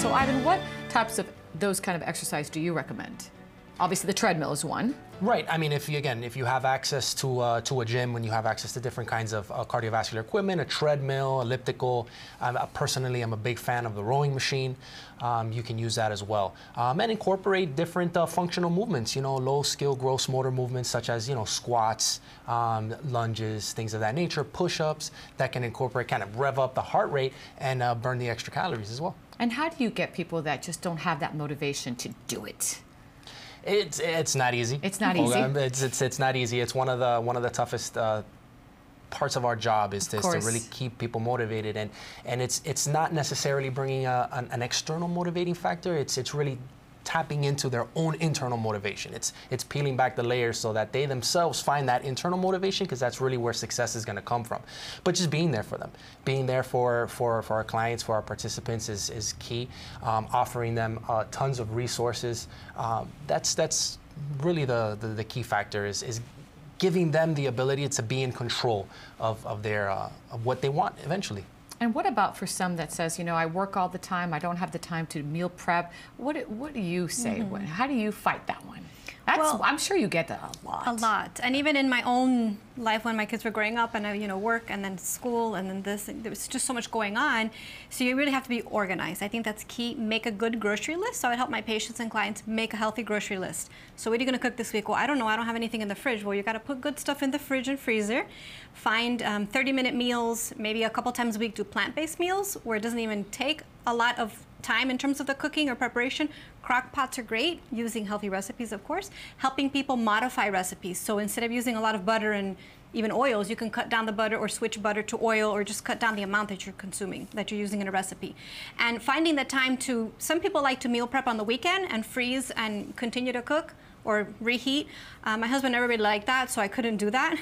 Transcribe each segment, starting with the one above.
So Ivan, what types of those kind of exercise do you recommend? Obviously, the treadmill is one. Right. I mean, if you have access to a gym, when you have access to different kinds of cardiovascular equipment, a treadmill, elliptical. Personally, I'm a big fan of the rowing machine. You can use that as well, and incorporate different functional movements. You know, low-skill gross motor movements such as squats, lunges, things of that nature, push-ups that can incorporate, kind of rev up the heart rate and burn the extra calories as well. And how do you get people that just don't have that motivation to do it? It's not easy. It's not easy. It's not easy. It's one of the toughest parts of our job is to really keep people motivated, and it's not necessarily bringing an external motivating factor. It's really tapping into their own internal motivation. It's peeling back the layers so that they themselves find that internal motivation, because that's really where success is going to come from. But just being there for them, being there for our clients, for our participants is key. Offering them tons of resources. That's really the key factor is giving them the ability to be in control of what they want eventually. And what about for some that says, I work all the time, I don't have the time to meal prep? What do you say? Mm-hmm. How do you fight that one? Well, I'm sure you get that a lot. A lot. And even in my own life when my kids were growing up and I, work and then school and then this, there was just so much going on. So you really have to be organized. I think that's key. Make a good grocery list. So I help my patients and clients make a healthy grocery list. So what are you going to cook this week? Well, I don't know. I don't have anything in the fridge. Well, you got to put good stuff in the fridge and freezer. Find 30-minute meals, maybe a couple times a week do plant-based meals where it doesn't even take a lot of time in terms of the cooking or preparation. Crock pots are great, using healthy recipes, of course. Helping people modify recipes. So instead of using a lot of butter and even oils, you can cut down the butter or switch butter to oil, or just cut down the amount that you're consuming, that you're using in a recipe. And finding the time to, some people like to meal prep on the weekend and freeze and continue to cook or reheat. My husband never really liked that, so I couldn't do that.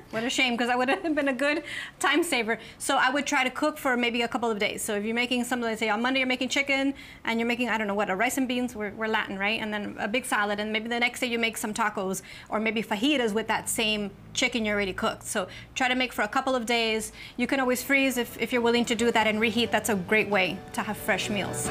What a shame, because I would have been a good time saver. So I would try to cook for maybe a couple of days. So if you're making something, let's say on Monday you're making chicken, and you're making, I don't know what, a rice and beans, we're Latin, right? And then a big salad, and maybe the next day you make some tacos, or maybe fajitas with that same chicken you already cooked. So try to make for a couple of days. You can always freeze if you're willing to do that and reheat. That's a great way to have fresh meals.